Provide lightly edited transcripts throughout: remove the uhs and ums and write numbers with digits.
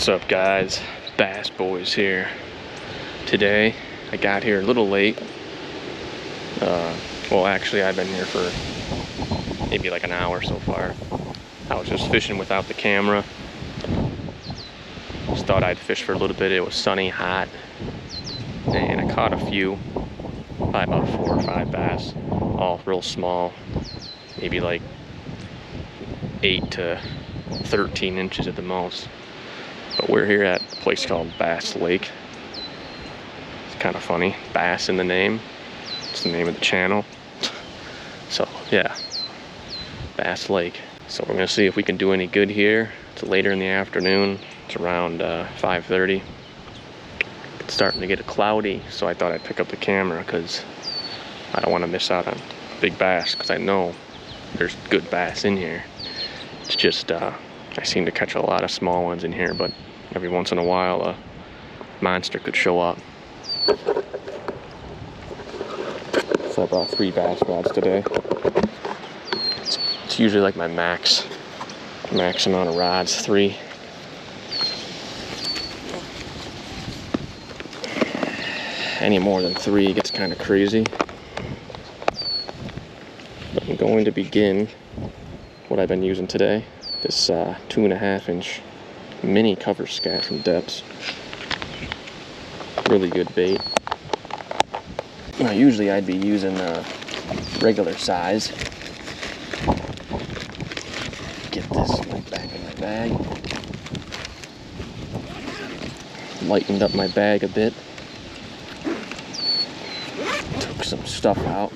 What's up, guys? Bass Boys here. Today I got here a little late. Well, actually I've been here for maybe like an hour so far. I was just fishing without the camera. Just thought I'd fish for a little bit. It was sunny, hot, and I caught a few, probably about 4 or 5 bass, all real small, maybe like 8 to 13 inches at the most. But we're here at a place called Bass Lake. It's kind of funny, bass in the name. It's the name of the channel. So yeah, Bass Lake. So we're gonna see if we can do any good here. It's later in the afternoon. It's around 5:30. It's starting to get cloudy, so I thought I'd pick up the camera because I don't want to miss out on big bass, because I know there's good bass in here. It's just I seem to catch a lot of small ones in here, but every once in a while a monster could show up. So I brought 3 bass rods today. It's usually like my max amount of rods, 3. Any more than 3 gets kind of crazy. But I'm going to begin what I've been using today. This 2.5 inch mini cover scat from Deps. Really good bait. Now, usually I'd be using regular size. Get this back in my bag. Lightened up my bag a bit. Took some stuff out.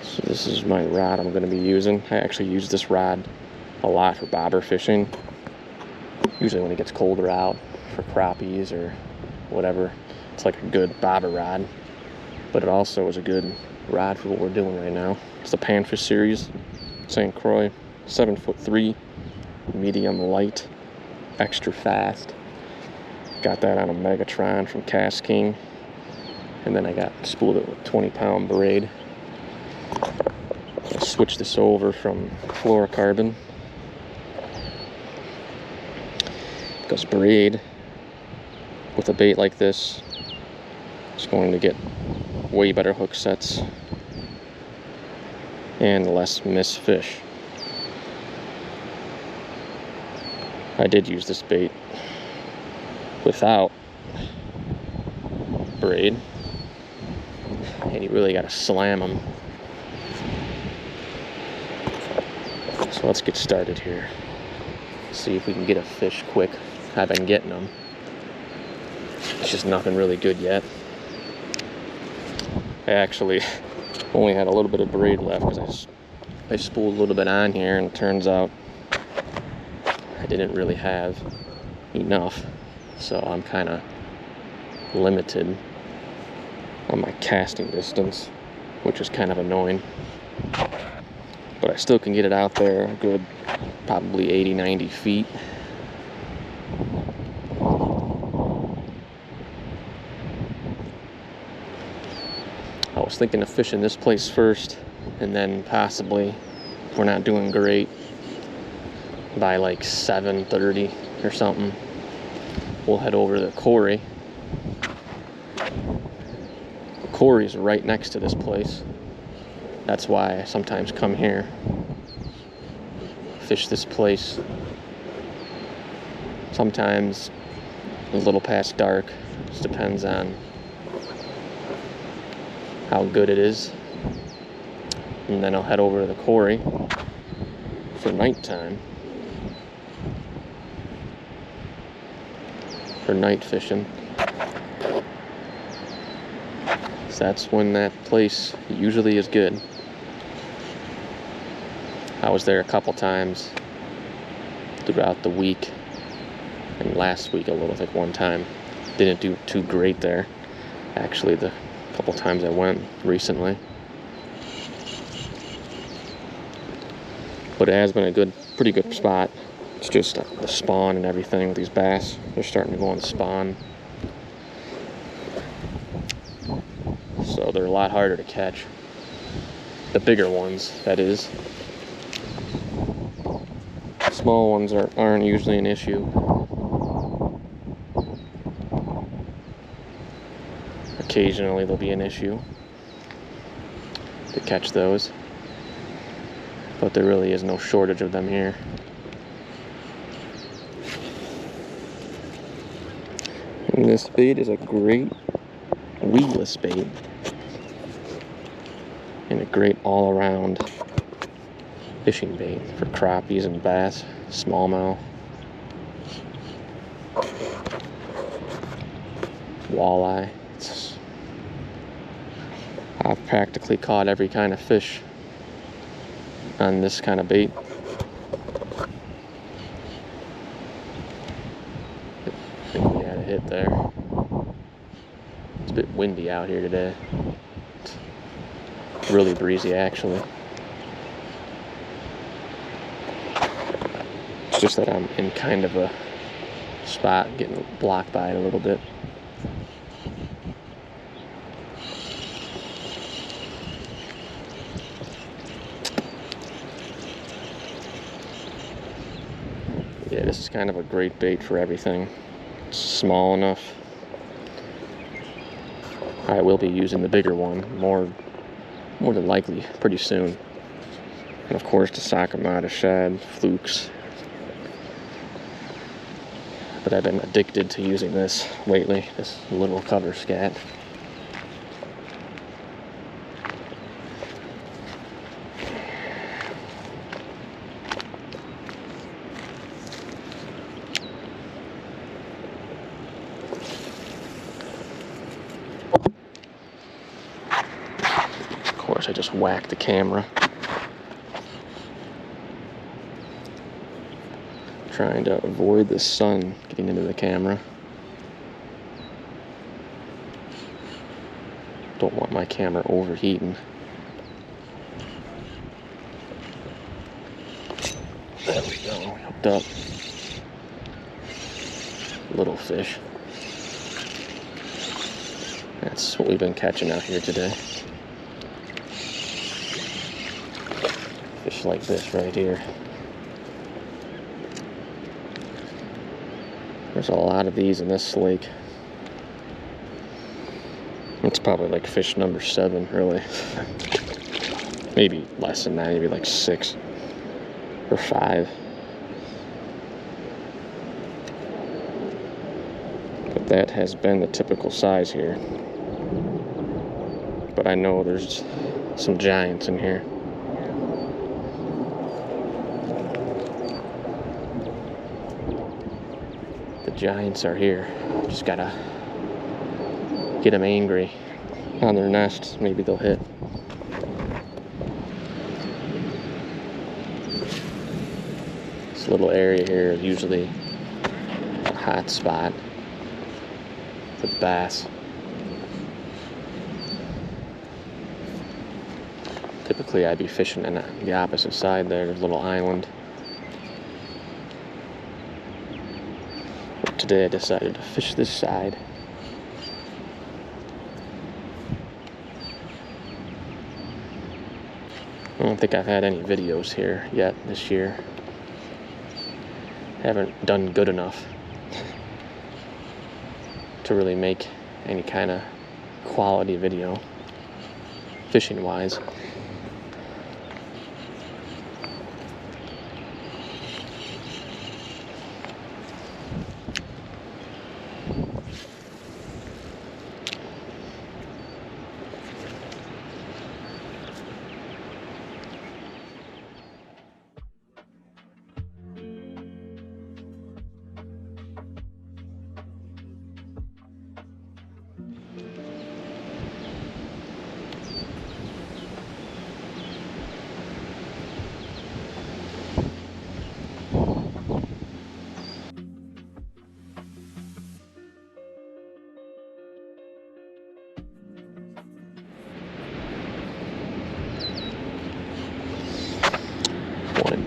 So this is my rod I'm going to be using. I actually use this rod a lot for bobber fishing. Usually when it gets colder out, for crappies or whatever. It's like a good bobber rod. But it also is a good rod for what we're doing right now. It's the Panfish series. St. Croix, 7'3", medium light, extra fast. Got that on a Megatron from Cast King. And then I spooled it with 20-pound braid. I switched this over from fluorocarbon, because braid with a bait like this is going to get way better hook sets and less miss fish. I did use this bait without braid, and you really got to slam them. So let's get started here. See if we can get a fish quick. I've been getting them. It's just nothing really good yet. I actually only had a little bit of braid left because I spooled a little bit on here, and it turns out I didn't really have enough. So I'm kind of limited on my casting distance, which is kind of annoying. But I still can get it out there a good probably 80-90 feet. I was thinking of fishing this place first, and then possibly, if we're not doing great, by like 7:30 or something, we'll head over to the quarry. The quarry's right next to this place. That's why I sometimes come here, fish this place. Sometimes a little past dark. Just depends on how good it is. And then I'll head over to the quarry for nighttime, for night fishing. So that's when that place usually is good. I was there a couple times throughout the week, and last week a little, like one time. Didn't do too great there, actually, the couple times I went recently. But it has been a pretty good spot. It's just the spawn and everything with these bass. They're starting to go on spawn. So they're a lot harder to catch. The bigger ones, that is. Small ones aren't usually an issue. Occasionally there'll be an issue to catch those, but there really is no shortage of them here. And this bait is a great weedless bait and a great all-around fishing bait for crappies and bass, smallmouth, walleye. I've practically caught every kind of fish on this kind of bait. I think we had a hit there. It's a bit windy out here today. It's really breezy actually. It's just that I'm in kind of a spot getting blocked by it a little bit. Yeah, this is kind of a great bait for everything. It's small enough. I will be using the bigger one more than likely pretty soon. And of course the Sakamata shad, flukes. But I've been addicted to using this lately, this little cover scat. Of course, I just whacked the camera. Trying to avoid the sun getting into the camera. Don't want my camera overheating. There we go, hooked up. Little fish. That's what we've been catching out here today. Fish like this right here. There's a lot of these in this lake. It's probably like fish number 7, really. Maybe less than that, maybe like 6 or 5. But that has been the typical size here. But I know there's some giants in here. Giants are here. Just gotta get them angry on their nests. Maybe they'll hit. This little area here is usually a hot spot for the bass. Typically I'd be fishing on the opposite side there. There's a little island. Today I decided to fish this side. I don't think I've had any videos here yet this year. Haven't done good enough to really make any kind of quality video, fishing wise.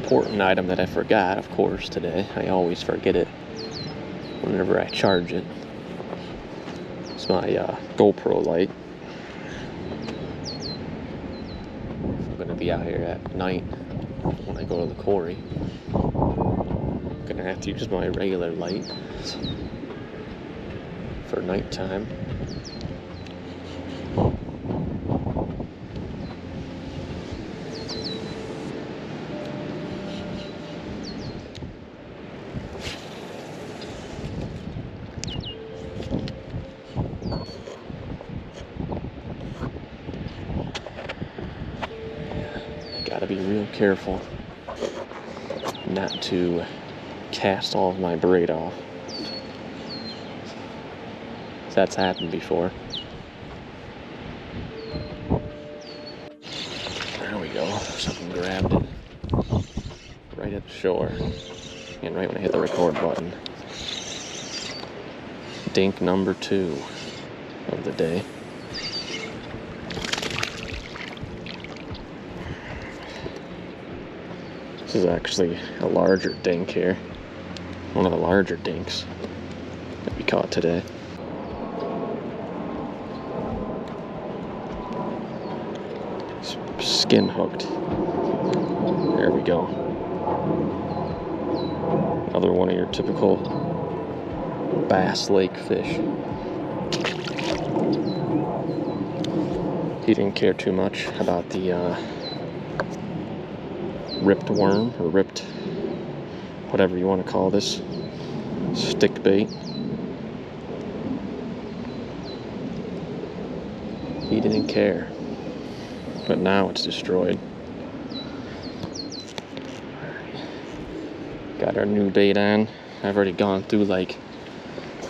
Important item that I forgot, of course, today. I always forget it whenever I charge it. It's my GoPro light. I'm be out here at night when I go to the quarry. I'm gonna have to use my regular light for nighttime. Gotta be real careful not to cast all of my braid off. That's happened before. There we go. Something grabbed it right at the shore. And right when I hit the record button. Dink number 2 of the day. This is actually a larger dink here. One of the larger dinks that we caught today. Skin hooked. There we go. Another one of your typical Bass Lake fish. He didn't care too much about the ripped worm, or ripped, whatever you want to call this, stick bait. He didn't care, but now it's destroyed. Got our new bait on. I've already gone through like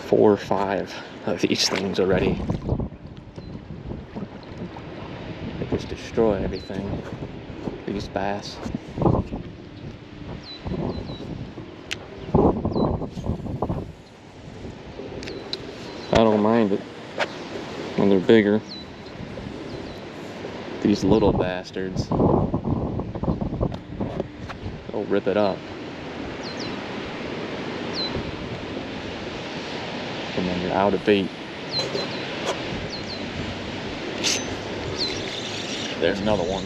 4 or 5 of these things already. They just destroy everything. These bass. I don't mind it when they're bigger. These little bastards, they'll rip it up. And then you're out of bait. There's another one.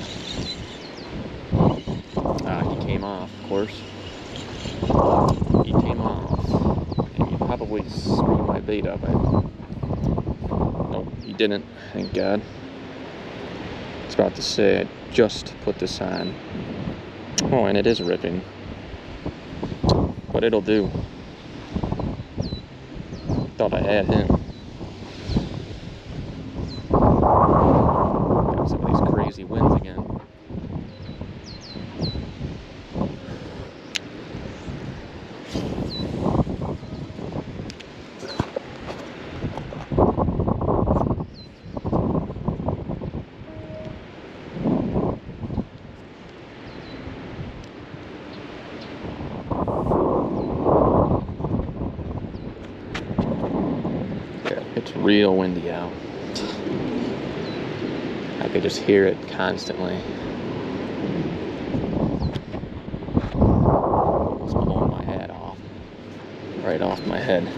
He came off, of course. He came off. And he probably screwed my bait up. Nope, he didn't, thank God. I was about to say, I just put this on. Oh, and it is ripping. But it'll do. Thought I had him. Got some of these crazy winds again. It's real windy out. I could just hear it constantly. It's blowing my hat off. Right off my head.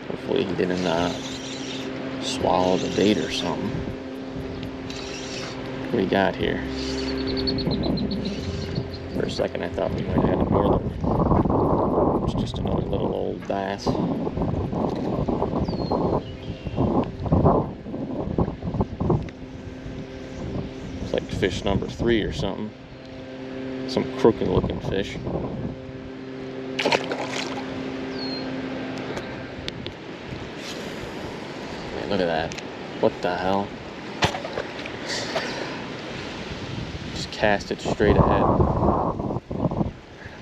Hopefully he didn't swallow the bait or something. What do we got here? For a second I thought we might have had a northern. It's just another little old bass. It's like fish number 3 or something. Some crooked looking fish. Man, look at that. What the hell? Just cast it straight ahead.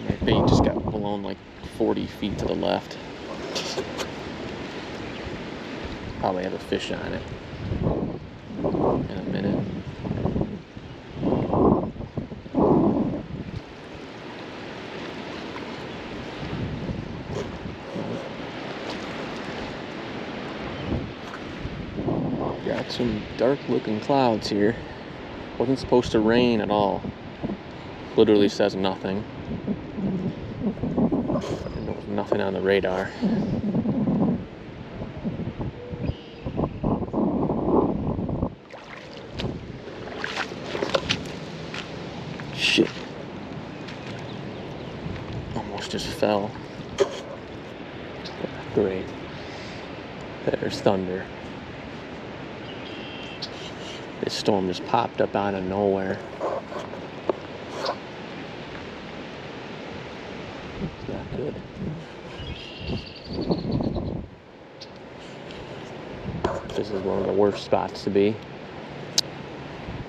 My bait just got blown like 40 feet to the left. Probably have a fish on it in a minute. Got some dark looking clouds here. Wasn't supposed to rain at all. Literally says nothing. And there was nothing on the radar. Shit. Almost just fell. Great. There's thunder. This storm just popped up out of nowhere. It's not good. This is one of the worst spots to be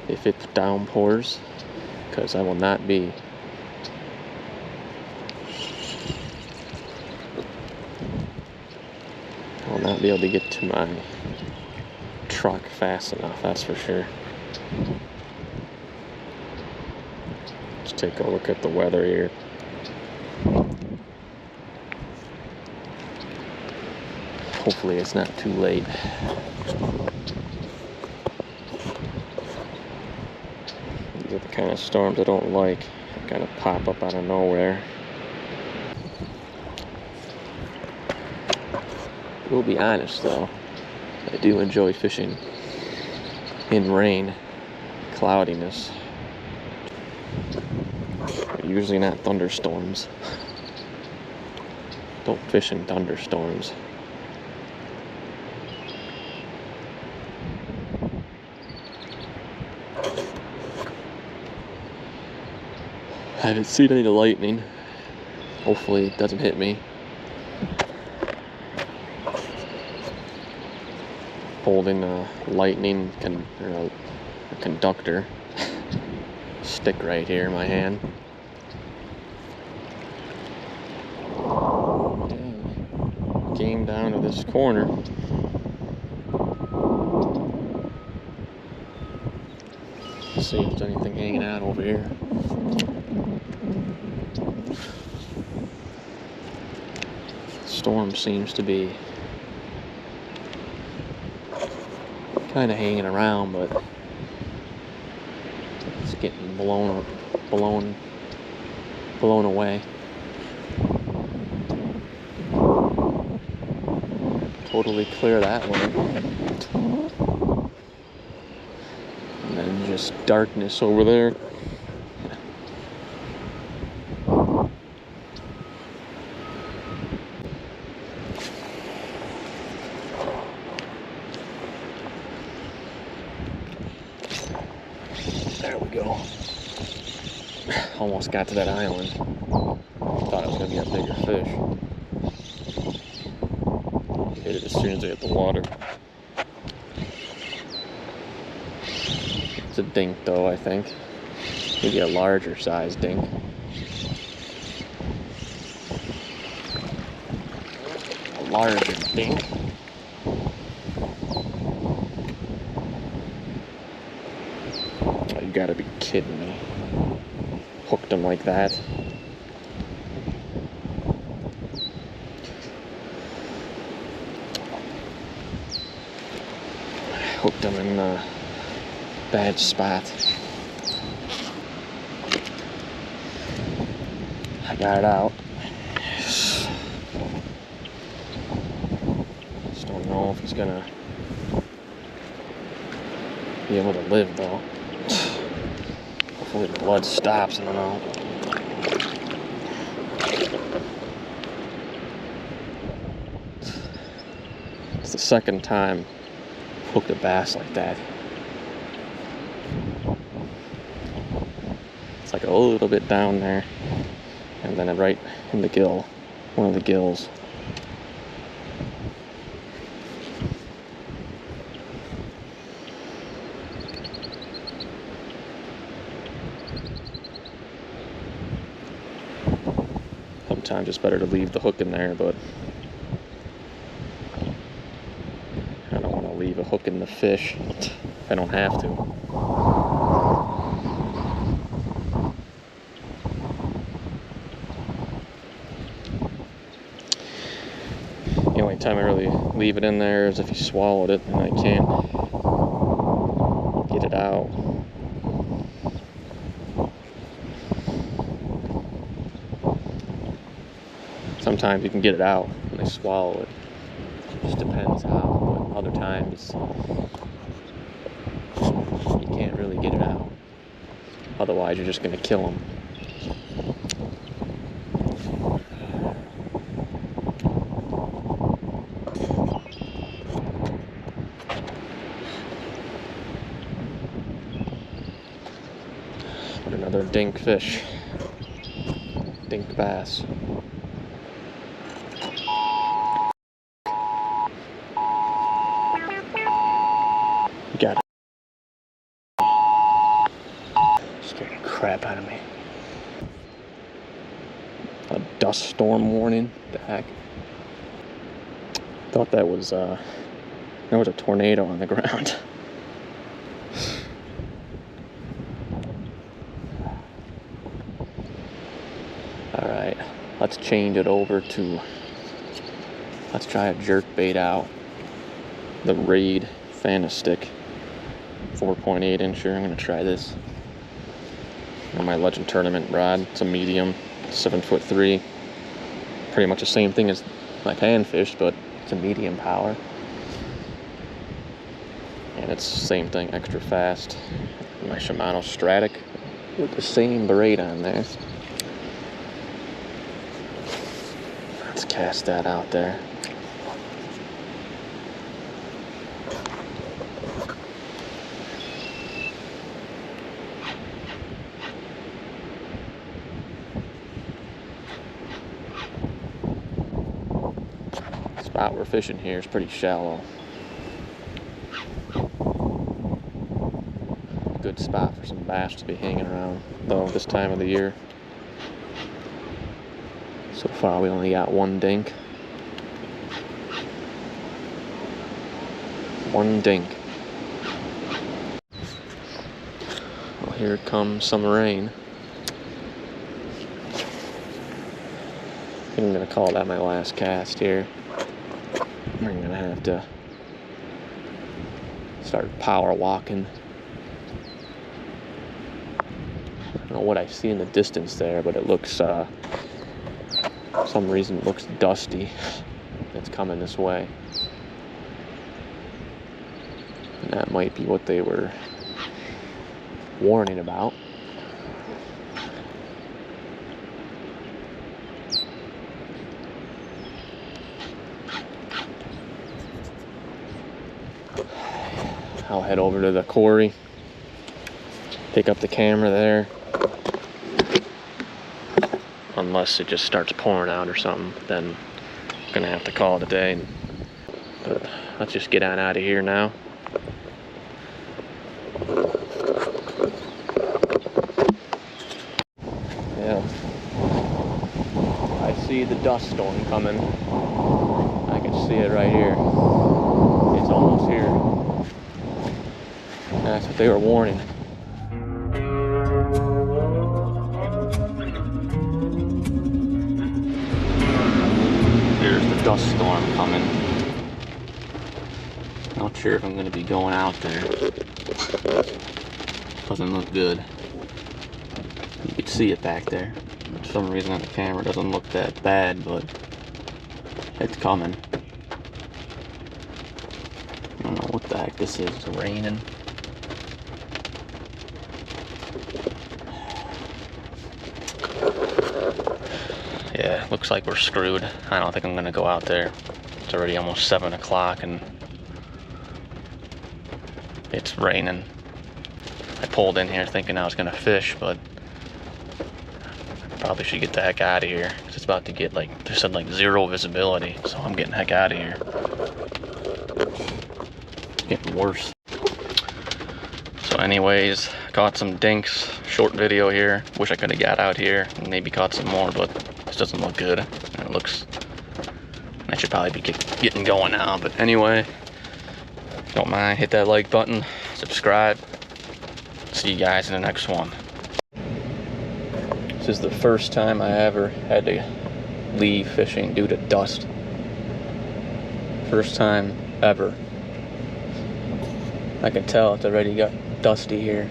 if it downpours, because I will not be able to get to my truck fast enough, that's for sure. Let's take a look at the weather here. Hopefully it's not too late. These are the kind of storms I don't like. They kind of pop up out of nowhere. We'll be honest though, I do enjoy fishing in rain, cloudiness. Usually not thunderstorms. Don't fish in thunderstorms. I haven't seen any lightning. Hopefully it doesn't hit me. Holding a lightning a conductor stick right here in my hand. Yeah. Came down to this corner. Let's see if there's anything hanging out over here. The storm seems to be kind of hanging around, but it's getting blown away. Totally clear that way. And then just darkness over there. There we go. Almost got to that island. Thought it was going to be a bigger fish. Hit it as soon as I hit the water. It's a dink though, I think. Maybe a larger size dink. A larger dink. You gotta be kidding me. Hooked him like that. Hooked him in a bad spot. I got it out. Just don't know if it's gonna be able to live though. Hopefully the blood stops, I don't know. It's the second time I've hooked a bass like that. It's like a little bit down there, and then right in the gill, one of the gills. Sometimes it's better to leave the hook in there, but I don't want to leave a hook in the fish if I don't have to. The only time I really leave it in there is if you swallowed it and I can't get it out. Sometimes you can get it out when they swallow it. It just depends how, but other times you can't really get it out. Otherwise, you're just going to kill them. But another dink fish. Dink bass. Got it. Scared the crap out of me. A dust storm warning. What the heck? Thought that was there was a tornado on the ground. Alright, let's change it over to, let's try a jerk bait out. The Raid Fanastick 4.8 incher. I'm going to try this on my Legend Tournament rod. It's a medium, 7'3". Pretty much the same thing as my panfish, but it's a medium power. And it's the same thing, extra fast. My Shimano Stratic with the same braid on there. Let's cast that out there. Spot we're fishing here is pretty shallow. Good spot for some bass to be hanging around, though, this time of the year. So far we only got one dink. One dink. Well, here comes some rain. I think I'm gonna call that my last cast here. I'm gonna have to start power walking. I don't know what I see in the distance there, but it looks, for some reason it looks dusty. It's coming this way. And that might be what they were warning about. I'll head over to the quarry, pick up the camera there, unless it just starts pouring out or something, then I'm gonna have to call it a day. But let's just get on out of here now. Yeah, I see the dust storm coming. I can see it right here. It's almost here. That's what they were warning. There's the dust storm coming. Not sure if I'm going to be going out there. Doesn't look good. You can see it back there. For some reason on the camera it doesn't look that bad, but it's coming. I don't know what the heck this is. It's raining. Yeah, looks like we're screwed. I don't think I'm gonna go out there. It's already almost 7 o'clock and it's raining. I pulled in here thinking I was gonna fish, but probably should get the heck out of here. It's about to get like, they said like 0 visibility, so I'm getting the heck out of here. It's getting worse. So anyways, caught some dinks, short video here. Wish I could have got out here and maybe caught some more, but this doesn't look good. And it looks, I should probably be getting going now, but anyway, don't mind, hit that like button, subscribe. See you guys in the next one. This is the first time I ever had to leave fishing due to dust. First time ever. I can tell it's already got dusty here.